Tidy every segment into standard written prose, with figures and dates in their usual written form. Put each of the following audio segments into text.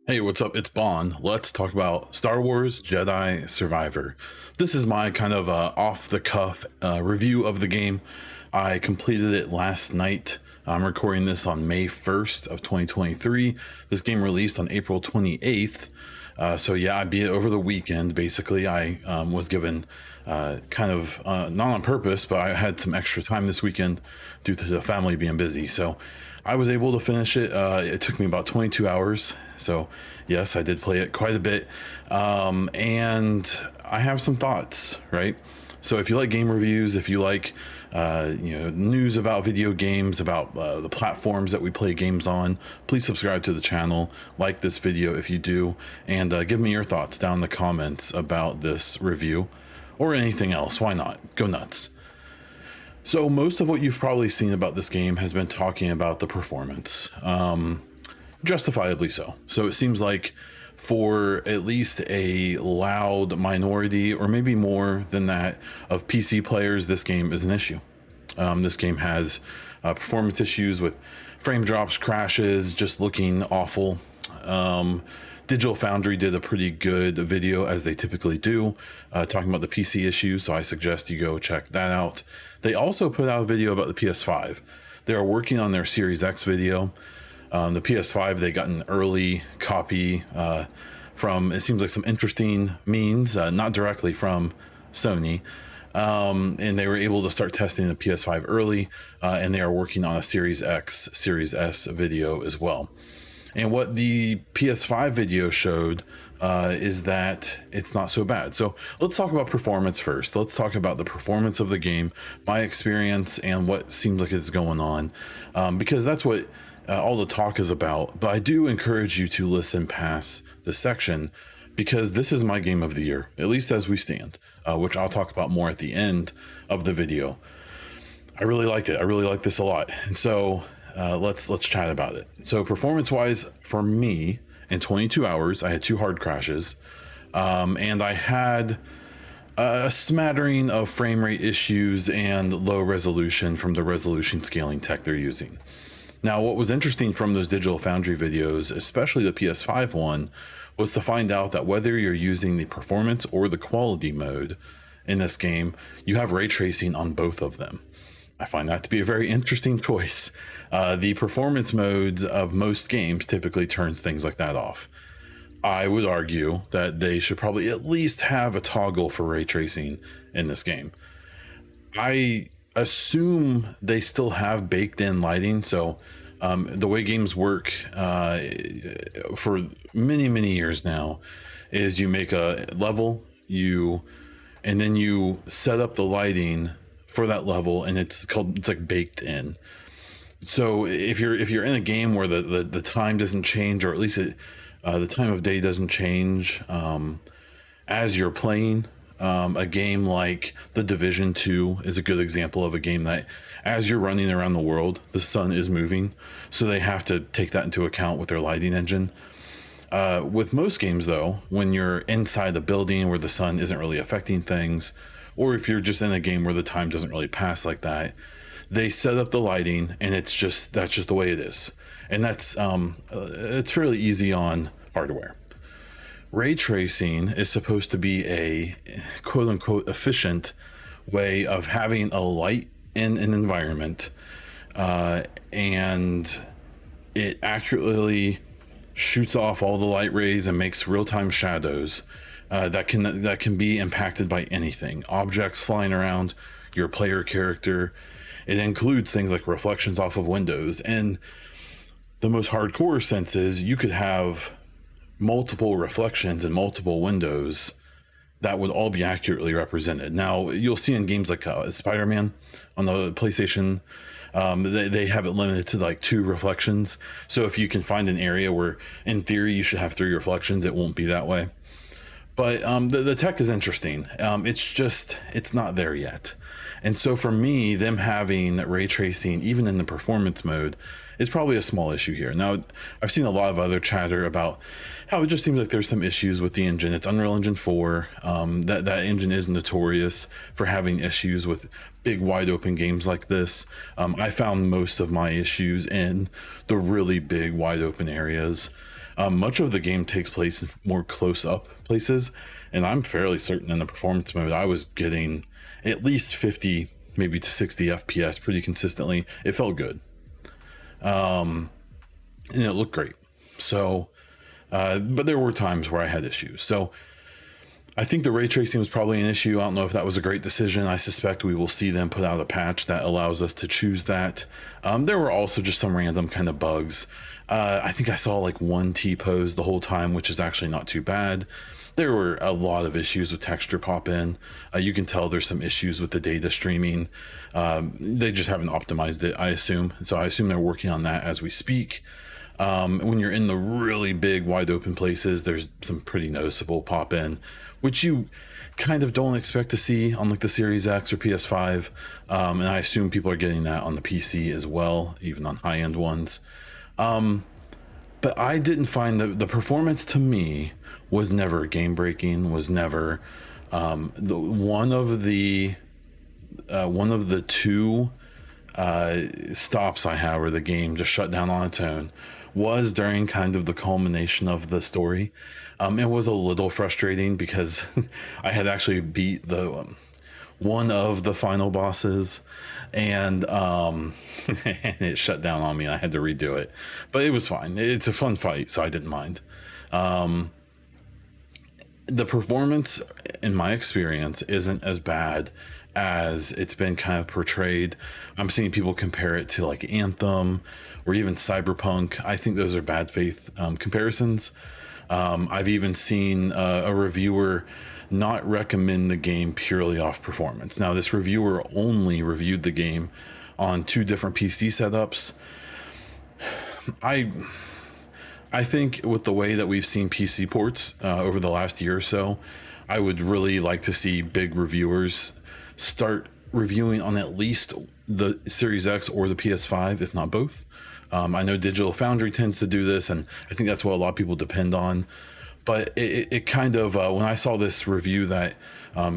Hey, what's up? It's Bon. Let's talk about Star Wars Jedi Survivor. This is my kind of off the cuff review of the game. I completed it last night. I'm recording this on May 1st of 2023. This game released on April 28th. So yeah, I beat it over the weekend. Basically, I was given not on purpose, but I had some extra time this weekend due to the family being busy. So I was able to finish it. It took me about 22 hours. So yes, I did play it quite a bit. And I have some thoughts, right? So if you like game reviews, if you like news about video games, about the platforms that we play games on, please subscribe to the channel, like this video if you do, and give me your thoughts down in the comments about this review or anything else. Why not? Go nuts. So most of what you've probably seen about this game has been talking about the performance, justifiably so. So it seems like for at least a loud minority, or maybe more than that, of PC players, this game is an issue. This game has performance issues with frame drops, crashes, just looking awful. Digital Foundry did a pretty good video, as they typically do, talking about the PC issues, so I suggest you go check that out. They also put out a video about the PS5. They are working on their Series X video. The PS5, they got an early copy from, it seems like, some interesting means, not directly from Sony. And they were able to start testing the PS5 early, and they are working on a Series X, Series S video as well. And what the PS5 video showed is that it's not so bad. So let's talk about performance first. Let's talk about the performance of the game, my experience, and what seems like is going on, because that's what all the talk is about. But I do encourage you to listen past this section, because this is my game of the year, at least as we stand, which I'll talk about more at the end of the video. I really liked it. I really like this a lot. And so let's chat about it. So performance wise, for me, in 22 hours, I had 2 hard crashes, and I had a smattering of frame rate issues and low resolution from the resolution scaling tech they're using. Now, what was interesting from those Digital Foundry videos, especially the PS5 one, was to find out that whether you're using the performance or the quality mode in this game, you have ray tracing on both of them. I find that to be a very interesting choice. The performance modes of most games typically turns things like that off. I would argue that they should probably at least have a toggle for ray tracing in this game. I assume they still have baked in lighting. So the way games work for many years now is you make a level, and then you set up the lighting for that level, and it's like baked in. So if you're in a game where the time doesn't change, or at least the time of day doesn't change as you're playing, a game like The Division 2 is a good example of a game that as you're running around the world, the sun is moving. So they have to take that into account with their lighting engine. With most games, though, when you're inside a building where the sun isn't really affecting things, or if you're just in a game where the time doesn't really pass like that, they set up the lighting, and that's just the way it is. And that's it's fairly easy on hardware. Ray tracing is supposed to be a quote-unquote efficient way of having a light in an environment, and it accurately shoots off all the light rays and makes real-time shadows that can be impacted by anything. Objects flying around, your player character. It includes things like reflections off of windows. And the most hardcore sense is you could have multiple reflections and multiple windows that would all be accurately represented. Now, you'll see in games like Spider-Man on the PlayStation, they have it limited to like 2 reflections. So if you can find an area where in theory you should have 3 reflections, it won't be that way. But the tech is interesting. It's not there yet. And so for me, them having ray tracing, even in the performance mode, is probably a small issue here. Now, I've seen a lot of other chatter about how it just seems like there's some issues with the engine. It's Unreal Engine 4. That engine is notorious for having issues with big wide open games like this. I found most of my issues in the really big wide open areas. Much of the game takes place in more close up places, and I'm fairly certain in the performance mode I was getting at least 50, maybe to 60 FPS pretty consistently. It felt good, and it looked great. So, but there were times where I had issues. So I think the ray tracing was probably an issue. I don't know if that was a great decision. I suspect we will see them put out a patch that allows us to choose that. There were also just some random kind of bugs. I think I saw like one T-pose the whole time, which is actually not too bad. There were a lot of issues with texture pop-in. You can tell there's some issues with the data streaming. They just haven't optimized it, I assume. So I assume they're working on that as we speak. When you're in the really big wide open places, there's some pretty noticeable pop in, which you kind of don't expect to see on like the Series X or PS5. And I assume people are getting that on the PC as well, even on high end ones. But I didn't find the performance, to me, was never game breaking, was never one of the two stops I had where the game just shut down on its own was during kind of the culmination of the story. It was a little frustrating because I had actually beat the one of the final bosses, and and it shut down on me. I had to redo it, but it was fine. It's a fun fight, so I didn't mind. The performance, in my experience, isn't as bad as it's been kind of portrayed. I'm seeing people compare it to like Anthem or even Cyberpunk. I think those are bad faith comparisons. I've even seen a reviewer not recommend the game purely off performance. Now, this reviewer only reviewed the game on 2 different PC setups. I think with the way that we've seen PC ports over the last year or so, I would really like to see big reviewers start reviewing on at least the Series X or the PS5, if not both. I know Digital Foundry tends to do this, and I think that's what a lot of people depend on. But it kind of, when I saw this review that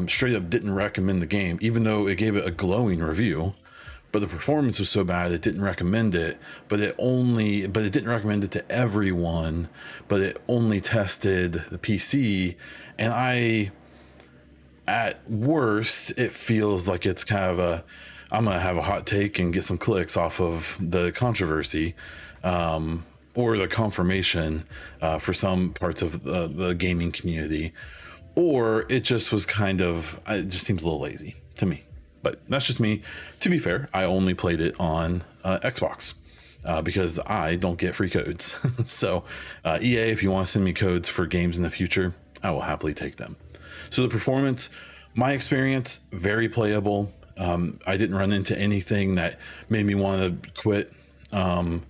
straight up didn't recommend the game, even though it gave it a glowing review, but the performance was so bad it didn't recommend it, but it didn't recommend it to everyone, but it only tested the PC. And at worst, it feels like it's kind of I'm gonna have a hot take and get some clicks off of the controversy, or the confirmation for some parts of the gaming community, or it just was it just seems a little lazy to me. But that's just me. To be fair, I only played it on Xbox because I don't get free codes. So EA, if you want to send me codes for games in the future, I will happily take them. So the performance, my experience, very playable. I didn't run into anything that made me want to quit. And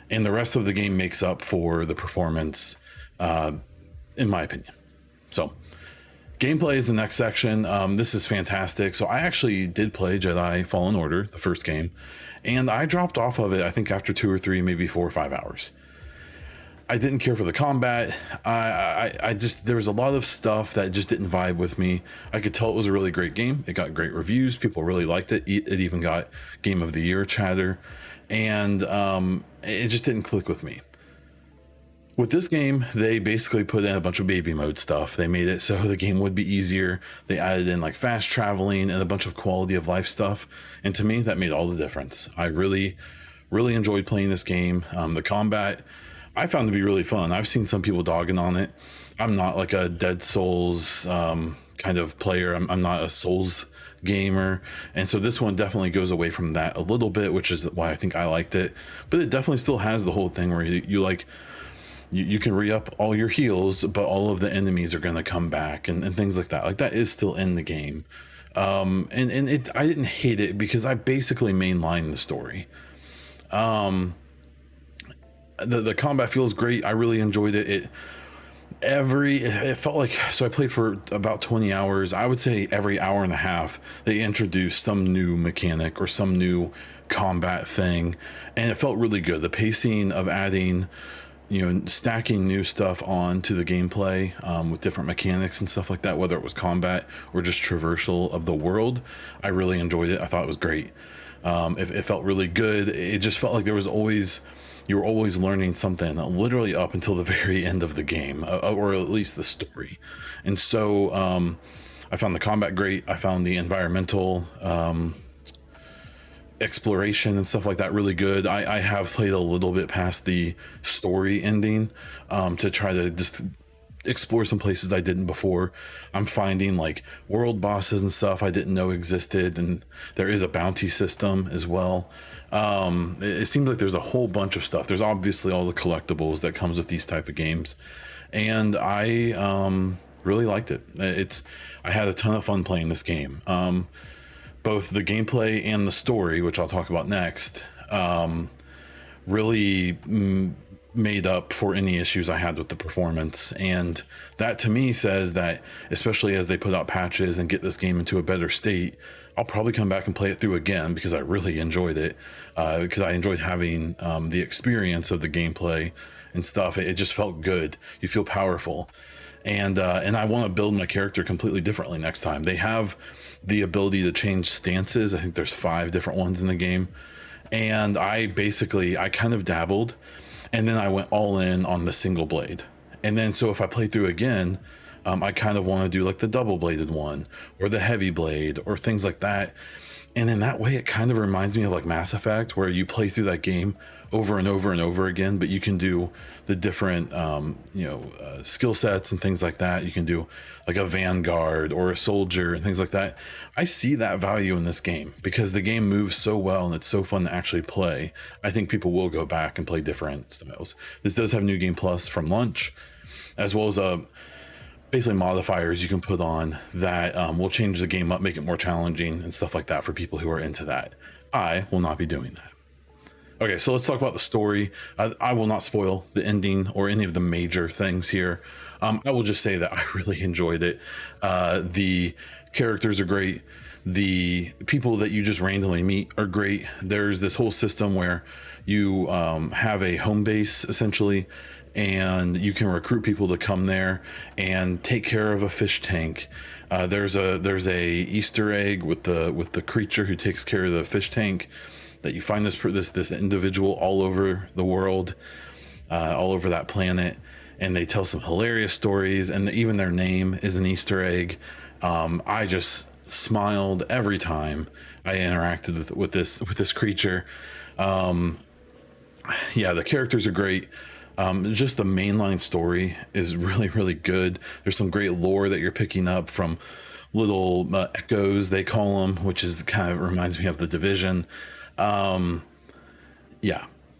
the rest of the game makes up for the performance, in my opinion. So gameplay is the next section. This is fantastic. So I actually did play Jedi Fallen Order, the first game, and I dropped off of it, I think after 2 or 3, maybe 4 or 5 hours. I didn't care for the combat. I just, there was a lot of stuff that just didn't vibe with me. I could tell it was a really great game. It got great reviews. People really liked it. It even got Game of the Year chatter, and it just didn't click with me. With this game, they basically put in a bunch of baby mode stuff. They made it so the game would be easier. They added in like fast traveling and a bunch of quality of life stuff. And to me, that made all the difference. I really, really enjoyed playing this game. The combat, I found to be really fun. I've seen some people dogging on it. I'm not like a Dead Souls kind of player. I'm not a Souls gamer. And so this one definitely goes away from that a little bit, which is why I think I liked it. But it definitely still has the whole thing where you like, you can re-up all your heals, but all of the enemies are going to come back and things like that. Like that is still in the game. I didn't hate it because I basically mainlined the story. The combat feels great. I really enjoyed it. It felt like, so I played for about 20 hours. I would say every hour and a half, they introduced some new mechanic or some new combat thing. And it felt really good. The pacing of adding, stacking new stuff on to the gameplay with different mechanics and stuff like that, whether it was combat or just traversal of the world, I really enjoyed it. I thought it was great. It felt really good. It just felt like there was always you're always learning something, literally up until the very end of the game, or at least the story. And so I found the combat great. I found the environmental exploration and stuff like that really good. I have played a little bit past the story ending to try to just explore some places I didn't before. I'm finding like world bosses and stuff I didn't know existed, and there is a bounty system as well. It seems like there's a whole bunch of stuff. There's obviously all the collectibles that comes with these type of games, and I really liked it. I had a ton of fun playing this game. Both the gameplay and the story, which I'll talk about next, really made up for any issues I had with the performance. And that to me says that, especially as they put out patches and get this game into a better state, I'll probably come back and play it through again, because I really enjoyed it, because I enjoyed having the experience of the gameplay and stuff. It just felt good. You feel powerful. And I want to build my character completely differently next time. They have the ability to change stances. I think there's 5 different ones in the game. And I kind of dabbled, and then I went all in on the single blade. And then, so if I play through again, I kind of want to do like the double bladed one or the heavy blade or things like that. And in that way, it kind of reminds me of like Mass Effect, where you play through that game over and over and over again, but you can do the different, skill sets and things like that. You can do like a vanguard or a soldier and things like that. I see that value in this game because the game moves so well and it's so fun to actually play. I think people will go back and play different styles. This does have New Game Plus from launch, as well as basically modifiers you can put on that will change the game up, make it more challenging and stuff like that for people who are into that. I will not be doing that. Okay, so let's talk about the story. I will not spoil the ending or any of the major things here. I will just say that I really enjoyed it. The characters are great. The people that you just randomly meet are great. There's this whole system where you have a home base essentially, and you can recruit people to come there and take care of a fish tank. There's a Easter egg with the creature who takes care of the fish tank, that you find this individual all over the world, all over that planet, and they tell some hilarious stories, and even their name is an Easter egg. I just smiled every time I interacted with this creature. The characters are great. Just the mainline story is really, really good. There's some great lore that you're picking up from little echoes, they call them, which is kind of reminds me of The Division.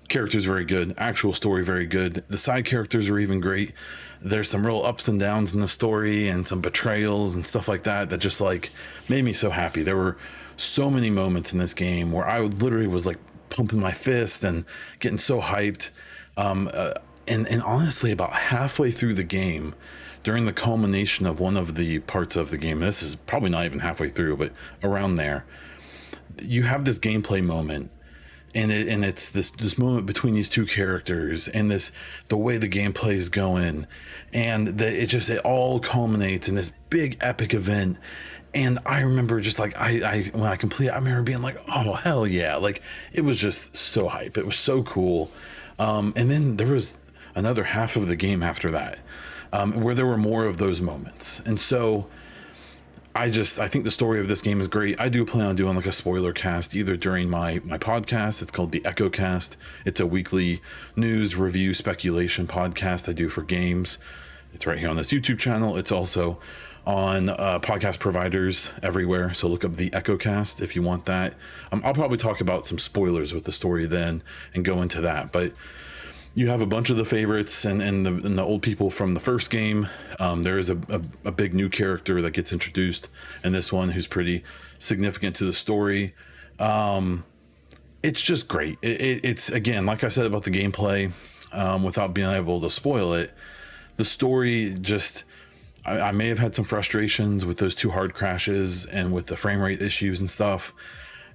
Characters very good. Actual story very good. The side characters are even great. There's some real ups and downs in the story and some betrayals and stuff like that just like made me so happy. There were so many moments in this game where I literally was like pumping my fist and getting so hyped. And honestly, about halfway through the game, during the culmination of one of the parts of the game, this is probably not even halfway through, but around there, you have this gameplay moment, and it's this moment between these two characters, and the way the gameplay is going, and it all culminates in this big epic event. And I remember just like when I completed, I remember being like, oh hell yeah, like it was just so hype. It was so cool. And then there was another half of the game after that, where there were more of those moments. And so I think the story of this game is great. I do plan on doing like a spoiler cast either during my podcast. It's called the Echo Cast. It's a weekly news, review, speculation podcast I do for games. It's right here on this YouTube channel. It's also on podcast providers everywhere. So look up the Echo Cast if you want that. I'll probably talk about some spoilers with the story then and go into that. But you have a bunch of the favorites and the old people from the first game. There is a big new character that gets introduced in this one who's pretty significant to the story. It's just great. It's again, like I said about the gameplay, without being able to spoil it, the story just, I may have had some frustrations with those 2 hard crashes and with the frame rate issues and stuff.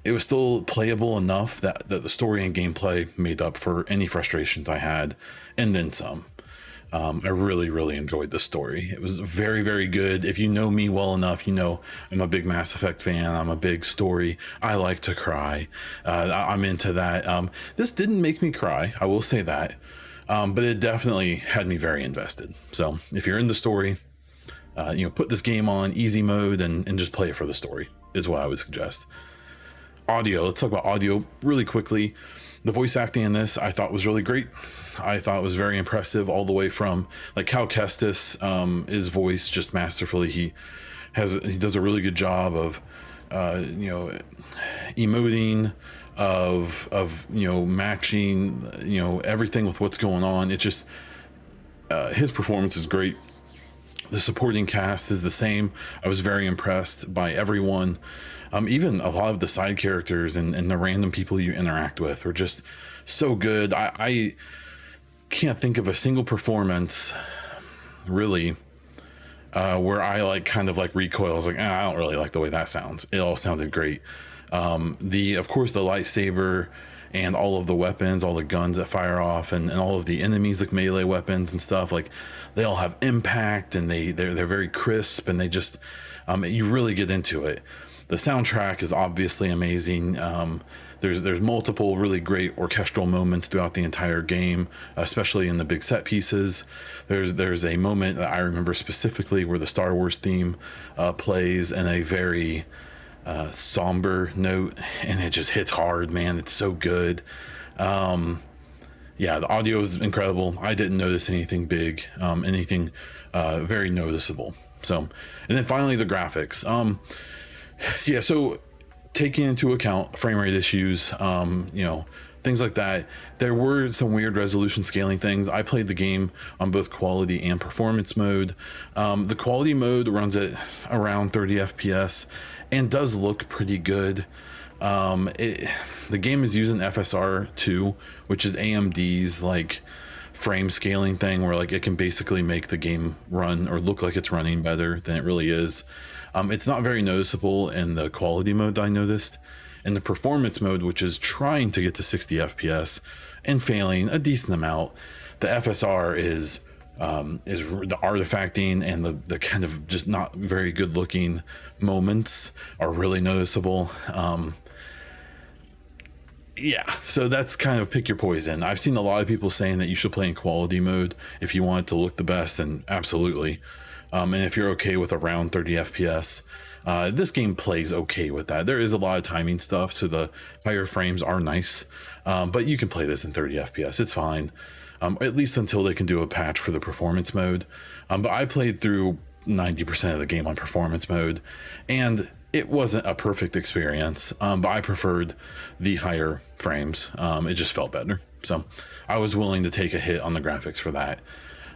It was still playable enough that the story and gameplay made up for any frustrations I had, and then some. I really, really enjoyed the story. It was very, very good. If you know me well enough, you know I'm a big Mass Effect fan. I'm a big story. I like to cry. I'm into that. This didn't make me cry, I will say that, but it definitely had me very invested. So if you're in the story, put this game on easy mode and just play it for the story is what I would suggest. Audio. Let's talk about audio really quickly. The voice acting in this I thought was really great. I thought it was very impressive, all the way from like Cal Kestis, his voice just masterfully. He does a really good job of emoting, of matching everything with what's going on. It just his performance is great. The supporting cast is the same. I was very impressed by everyone. Even a lot of the side characters and the random people you interact with are just so good. I can't think of a single performance really where I recoil. I was like, I don't really like the way that sounds. It all sounded great. Of course the lightsaber and all of the weapons, all the guns that fire off, and all of the enemies, like melee weapons and stuff, like they all have impact, and they're very crisp, and they just you really get into it. The soundtrack is obviously amazing. There's multiple really great orchestral moments throughout the entire game, especially in the big set pieces. There's a moment that I remember specifically where the Star Wars theme plays in a very somber note, and it just hits hard, man. It's so good. The audio is incredible. I didn't notice anything big, anything very noticeable. So, and then finally the graphics. So taking into account frame rate issues, things like that, there were some weird resolution scaling things. I played the game on both quality and performance mode. The quality mode runs at around 30 FPS and does look pretty good. The game is using FSR 2, which is AMD's like frame scaling thing, where like it can basically make the game run or look like it's running better than it really is. It's not very noticeable in the quality mode, I noticed. In the performance mode, which is trying to get to 60 FPS and failing a decent amount, the FSR is the artifacting and the kind of just not very good looking moments are really noticeable. So that's kind of pick your poison. I've seen a lot of people saying that you should play in quality mode if you want it to look the best, and absolutely. And if you're okay with around 30 FPS, this game plays okay with that. There is a lot of timing stuff, so the higher frames are nice, but you can play this in 30 FPS. It's fine, at least until they can do a patch for the performance mode. But I played through 90% of the game on performance mode, and it wasn't a perfect experience, but I preferred the higher frames. It just felt better, so I was willing to take a hit on the graphics for that.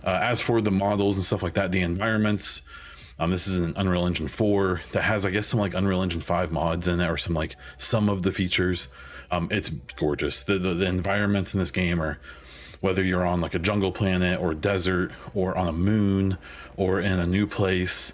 As for the models and stuff like that, the environments, this is an Unreal Engine 4 that has, I guess, some like Unreal Engine 5 mods in it, or some of the features. It's gorgeous. The environments in this game are, whether you're on like a jungle planet or desert or on a moon or in a new place,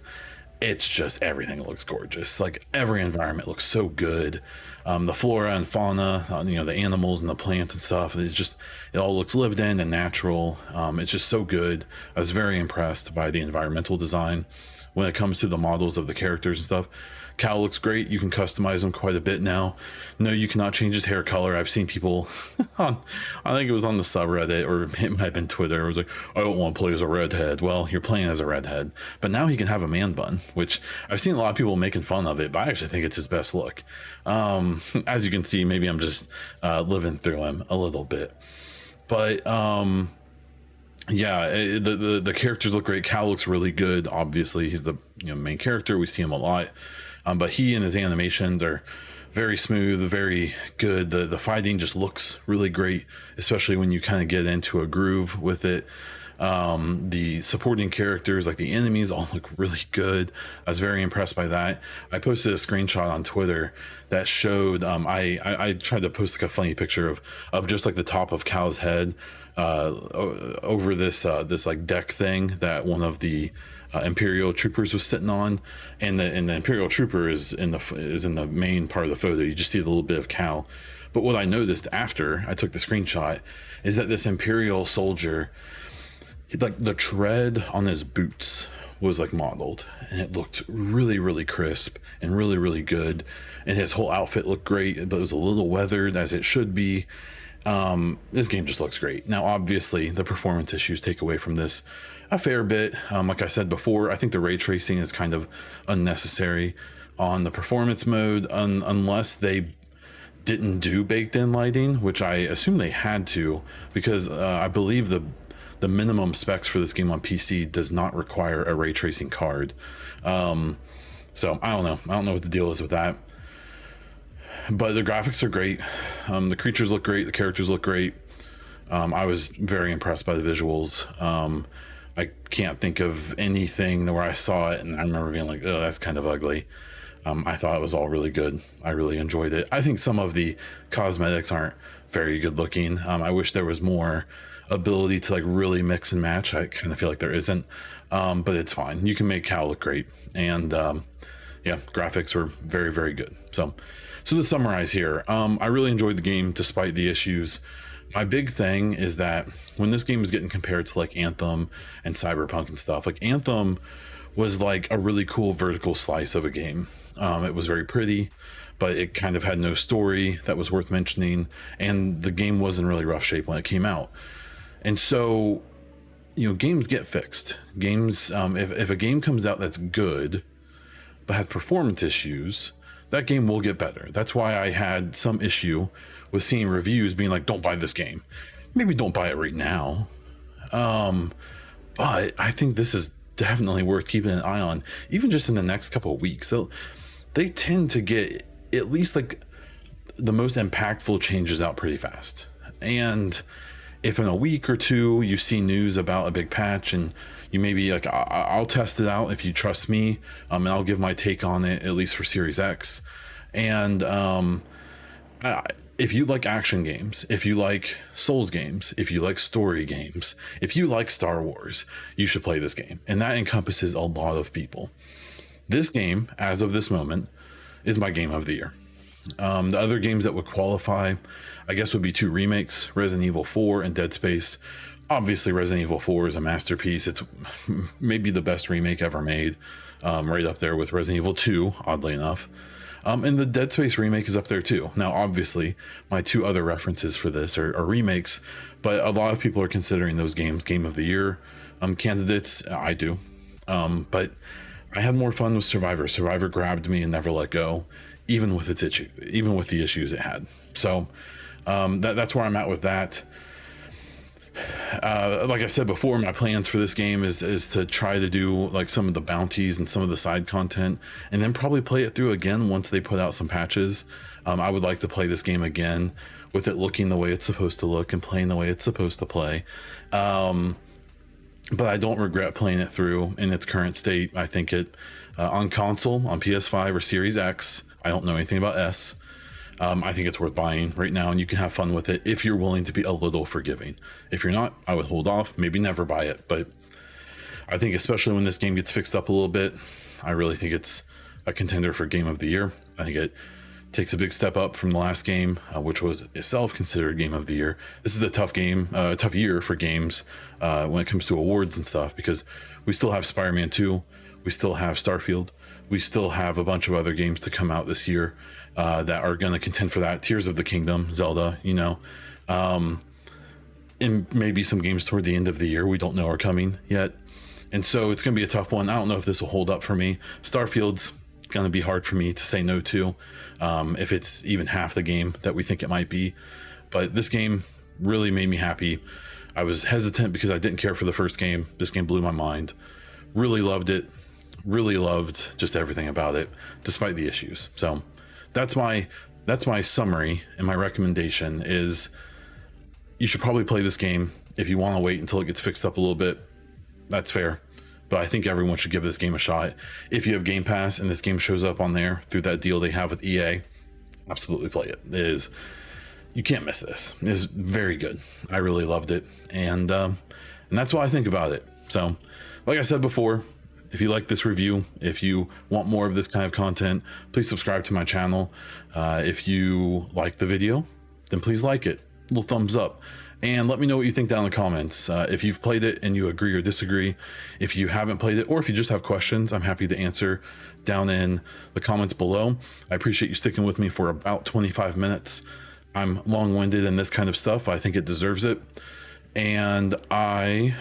it's just everything looks gorgeous. Like every environment looks so good. The flora and fauna, the animals and the plants and stuff, it all looks lived in and natural. It's just so good. I was very impressed by the environmental design. When it comes to the models of the characters and stuff, Cal looks great. You can customize him quite a bit now. No, you cannot change his hair color. I've seen people I think it was on the subreddit, or it might have been Twitter. It was like, I don't want to play as a redhead. Well, you're playing as a redhead, but now he can have a man bun, which I've seen a lot of people making fun of it, but I actually think it's his best look. As you can see, maybe I'm just living through him a little bit, but the characters look great. Cal looks really good. Obviously, he's the main character. We see him a lot, but he and his animations are very smooth, very good. The fighting just looks really great, especially when you kind of get into a groove with it. The supporting characters, like the enemies, all look really good. I was very impressed by that. I posted a screenshot on Twitter that showed I tried to post like a funny picture of just like the top of Cal's head over this like deck thing that one of the Imperial troopers was sitting on, and the Imperial trooper is in the main part of the photo. You just see a little bit of Cal. But what I noticed after I took the screenshot is that this Imperial soldier, like the tread on his boots was like modeled, and it looked really, really crisp and really, really good. And his whole outfit looked great, but it was a little weathered, as it should be. This game just looks great. Now, obviously, the performance issues take away from this a fair bit. Like I said before, I think the ray tracing is kind of unnecessary on the performance mode, unless they didn't do baked in lighting, which I assume they had to, because I believe the minimum specs for this game on PC does not require a ray tracing card. So I don't know what the deal is with that. But the graphics are great. The creatures look great. The characters look great. I was very impressed by the visuals. I can't think of anything where I saw it and I remember being like, oh, that's kind of ugly. I thought it was all really good. I really enjoyed it. I think some of the cosmetics aren't very good looking. I wish there was more ability to like really mix and match. I kind of feel like there isn't, but it's fine. You can make Cal look great. And yeah, graphics were very, very good. So to summarize here, I really enjoyed the game despite the issues. My big thing is that when this game is getting compared to like Anthem and Cyberpunk and stuff, like Anthem was like a really cool vertical slice of a game. It was very pretty, but it kind of had no story that was worth mentioning, and the game was in really rough shape when it came out. And so, you know, games get fixed. Games, if a game comes out that's good but has performance issues, that game will get better. That's why I had some issue with seeing reviews being like, don't buy this game. Maybe don't buy it right now. But I think this is definitely worth keeping an eye on, even just in the next couple of weeks. So they tend to get at least like the most impactful changes out pretty fast. And if in a week or two you see news about a big patch and you maybe like, I'll test it out if you trust me, and I'll give my take on it, at least for Series X. And if you like action games, if you like Souls games, if you like story games, if you like Star Wars, you should play this game. And that encompasses a lot of people. This game, as of this moment, is my game of the year. The other games that would qualify, I guess, would be 2 remakes, Resident Evil 4 and Dead Space. Obviously, Resident Evil 4 is a masterpiece. It's maybe the best remake ever made, right up there with Resident Evil 2, oddly enough. And the Dead Space remake is up there too. Now, obviously, my 2 other references for this are remakes, but a lot of people are considering those games Game of the Year candidates. I do. But I had more fun with Survivor. Survivor grabbed me and never let go, even with its issue, even with the issues it had. So that's where I'm at with that. Like I said before, my plans for this game is to try to do like some of the bounties and some of the side content, and then probably play it through again once they put out some patches. I would like to play this game again with it looking the way it's supposed to look and playing the way it's supposed to play. But I don't regret playing it through in its current state. I think it on console, on PS5 or Series X, I don't know anything about S. I think it's worth buying right now, and you can have fun with it if you're willing to be a little forgiving. If you're not, I would hold off, maybe never buy it. But I think especially when this game gets fixed up a little bit, I really think it's a contender for Game of the Year. I think it takes a big step up from the last game, which was itself considered Game of the Year. This is a tough game, tough year for games when it comes to awards and stuff, because we still have Spider-Man 2, we still have Starfield, we still have a bunch of other games to come out this year that are going to contend for that. Tears of the Kingdom, Zelda, you know, and maybe some games toward the end of the year we don't know are coming yet. And so it's going to be a tough one. I don't know if this will hold up for me. Starfield's going to be hard for me to say no to, if it's even half the game that we think it might be. But this game really made me happy. I was hesitant because I didn't care for the first game. This game blew my mind. Really loved it. Really loved just everything about it, despite the issues. So that's my summary, and my recommendation is you should probably play this game. If you want to wait until it gets fixed up a little bit, that's fair. But I think everyone should give this game a shot. If you have Game Pass and this game shows up on there through that deal they have with EA, absolutely play it. You can't miss this. It is very good. I really loved it, and that's what I think about it. So, like I said before, if you like this review, if you want more of this kind of content, please subscribe to my channel. If you like the video, then please like it. A little thumbs up. And let me know what you think down in the comments. If you've played it and you agree or disagree. If you haven't played it, or if you just have questions, I'm happy to answer down in the comments below. I appreciate you sticking with me for about 25 minutes. I'm long-winded in this kind of stuff, but I think it deserves it. And I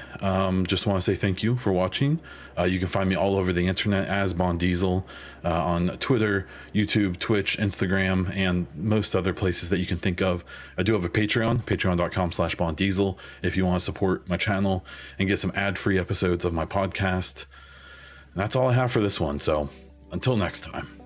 just want to say thank you for watching. You can find me all over the internet as Bond Diesel, on Twitter, YouTube, Twitch, Instagram, and most other places that you can think of. I do have a Patreon, patreon.com/BondDiesel, if you want to support my channel and get some ad-free episodes of my podcast. And that's all I have for this one. So until next time.